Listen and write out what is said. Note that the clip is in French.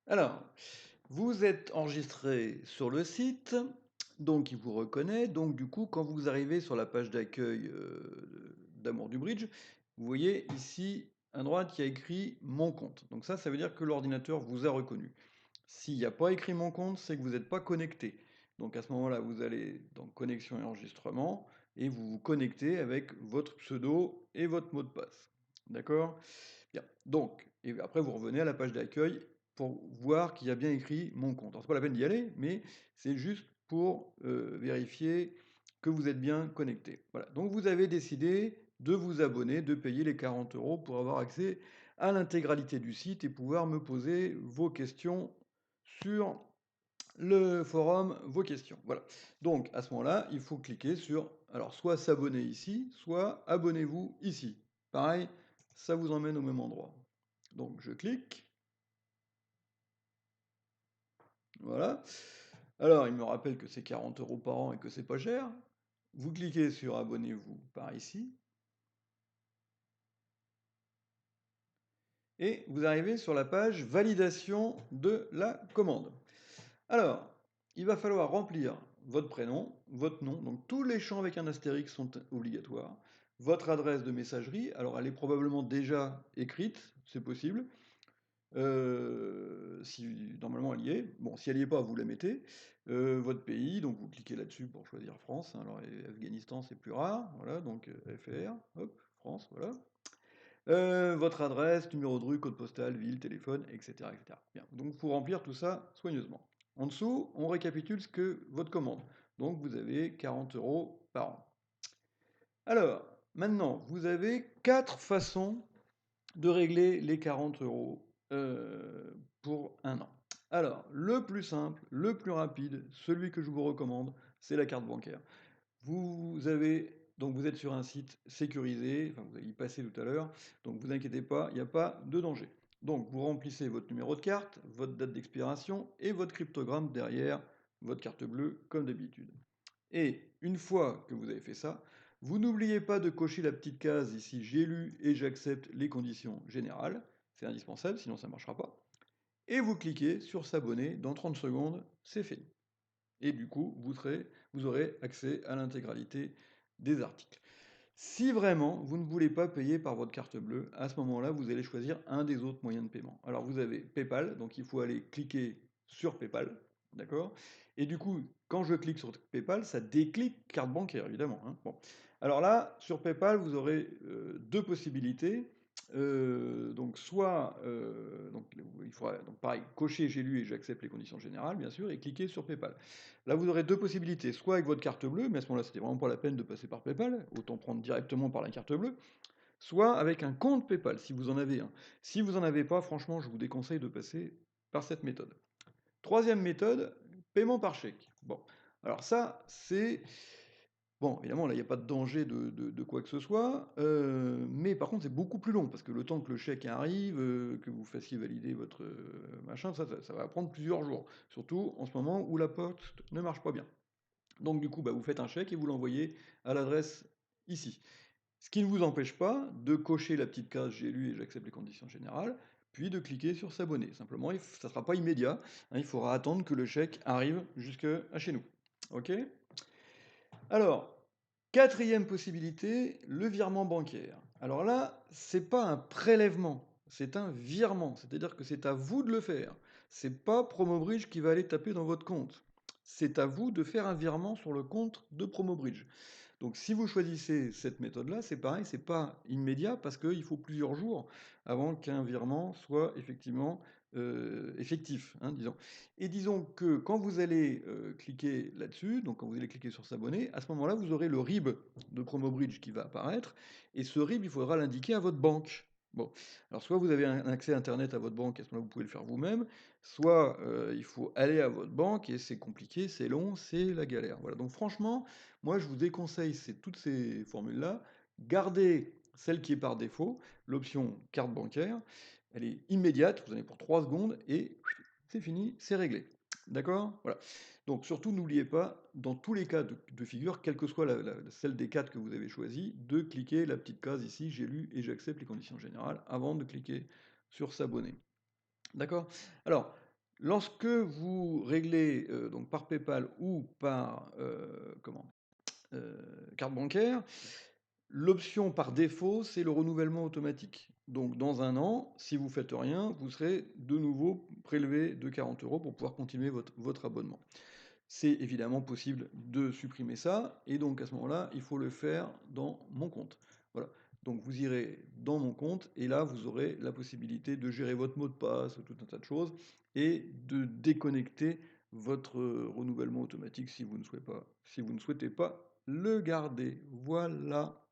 Alors, vous êtes enregistré sur le site, donc il vous reconnaît. Donc du coup, quand vous arrivez sur la page d'accueil d'Amour du Bridge, vous voyez ici à droite, il y a écrit «Mon compte». Donc ça veut dire que l'ordinateur vous a reconnu. S'il n'y a pas écrit «Mon compte», c'est que vous n'êtes pas connecté. Donc à ce moment-là, vous allez dans «Connexion et enregistrement» et vous vous connectez avec votre pseudo et votre mot de passe. D'accord? Bien. Donc, et après, vous revenez à la page d'accueil pour voir qu'il y a bien écrit mon compte. Alors, c'est pas la peine d'y aller, mais c'est juste pour vérifier que vous êtes bien connecté. Voilà. Donc, vous avez décidé de vous abonner, de payer les 40 euros pour avoir accès à l'intégralité du site et pouvoir me poser vos questions sur le forum, vos questions. Voilà. Donc, à ce moment-là, il faut cliquer sur, alors, soit s'abonner ici, soit abonnez-vous ici. Pareil, ça vous emmène au même endroit. Donc, je clique. Voilà. Alors, il me rappelle que c'est 40 euros par an et que c'est pas cher. Vous cliquez sur abonnez-vous par ici. Et vous arrivez sur la page validation de la commande. Alors, il va falloir remplir votre prénom, votre nom, donc tous les champs avec un astérix sont obligatoires, votre adresse de messagerie, alors elle est probablement déjà écrite, c'est possible, si normalement elle y est, bon si elle n'y est pas, vous la mettez, votre pays, donc vous cliquez là-dessus pour choisir France, hein, alors Afghanistan c'est plus rare, voilà, donc FR, hop, France, voilà. Votre adresse, numéro de rue, code postal, ville, téléphone, etc., etc. Bien. Donc, il faut remplir tout ça soigneusement. En dessous, on récapitule ce que votre commande. Donc, vous avez 40 euros par an. Alors, maintenant, vous avez quatre façons de régler les 40 euros pour un an. Alors, le plus simple, le plus rapide, celui que je vous recommande, c'est la carte bancaire. Vous avez, donc vous êtes sur un site sécurisé, enfin vous allez y passer tout à l'heure, donc vous inquiétez pas, il n'y a pas de danger. Donc vous remplissez votre numéro de carte, votre date d'expiration et votre cryptogramme derrière votre carte bleue comme d'habitude. Et une fois que vous avez fait ça, vous n'oubliez pas de cocher la petite case ici j'ai lu et j'accepte les conditions générales, c'est indispensable sinon ça ne marchera pas. Et vous cliquez sur s'abonner, dans 30 secondes, c'est fait. Et du coup, vous aurez accès à l'intégralité des articles. Si vraiment vous ne voulez pas payer par votre carte bleue, à ce moment-là, vous allez choisir un des autres moyens de paiement. Alors vous avez PayPal, donc il faut aller cliquer sur PayPal, d'accord? Et du coup, quand je clique sur PayPal, ça déclic carte bancaire, évidemment, hein. Bon. Alors là, sur PayPal, vous aurez deux possibilités. Donc soit, donc, il faudra, donc pareil, cocher j'ai lu et j'accepte les conditions générales, bien sûr, et cliquer sur PayPal. Là, vous aurez deux possibilités, soit avec votre carte bleue, mais à ce moment-là, c'était vraiment pas la peine de passer par PayPal, autant prendre directement par la carte bleue, soit avec un compte PayPal, si vous en avez un. Si vous en avez pas, franchement, je vous déconseille de passer par cette méthode. Troisième méthode, paiement par chèque. Bon, alors ça, c'est... Bon, évidemment, là, il n'y a pas de danger de quoi que ce soit, mais par contre, c'est beaucoup plus long, parce que le temps que le chèque arrive, que vous fassiez valider votre machin, ça va prendre plusieurs jours. Surtout en ce moment où la poste ne marche pas bien. Donc du coup, bah, vous faites un chèque et vous l'envoyez à l'adresse ici. Ce qui ne vous empêche pas de cocher la petite case j'ai lu et j'accepte les conditions générales, puis de cliquer sur s'abonner. Simplement, ça ne sera pas immédiat, hein, il faudra attendre que le chèque arrive jusqu'à chez nous. Ok? Alors, quatrième possibilité, le virement bancaire. Alors là, c'est pas un prélèvement, c'est un virement, c'est-à-dire que c'est à vous de le faire. C'est pas Promobridge qui va aller taper dans votre compte. C'est à vous de faire un virement sur le compte de Promobridge. Donc si vous choisissez cette méthode-là, c'est pareil, c'est pas immédiat parce qu'il faut plusieurs jours avant qu'un virement soit effectivement effectif, hein, disons. Et disons que quand vous allez cliquer là-dessus, donc quand vous allez cliquer sur s'abonner, à ce moment-là, vous aurez le RIB de Promobridge qui va apparaître, et ce RIB, il faudra l'indiquer à votre banque. Bon, alors soit vous avez un accès Internet à votre banque, à ce moment-là, vous pouvez le faire vous-même, soit il faut aller à votre banque, et c'est compliqué, c'est long, c'est la galère. Voilà, donc franchement, moi, je vous déconseille toutes ces formules-là. Gardez celle qui est par défaut, l'option carte bancaire. Elle est immédiate, vous en avez pour 3 secondes et c'est fini, c'est réglé. D'accord? Voilà. Donc surtout, n'oubliez pas, dans tous les cas de figure, quelle que soit celle des 4 que vous avez choisi, de cliquer la petite case ici, j'ai lu et j'accepte les conditions générales, avant de cliquer sur s'abonner. D'accord? Alors, Lorsque vous réglez donc par PayPal ou par carte bancaire, l'option par défaut, c'est le renouvellement automatique. Donc dans un an, si vous faites rien, vous serez de nouveau prélevé de 40 euros pour pouvoir continuer votre abonnement. C'est évidemment possible de supprimer ça, et donc à ce moment-là, il faut le faire dans mon compte. Voilà. Donc vous irez dans mon compte, et là, vous aurez la possibilité de gérer votre mot de passe, tout un tas de choses, et de déconnecter votre renouvellement automatique si vous ne souhaitez pas le garder. Voilà.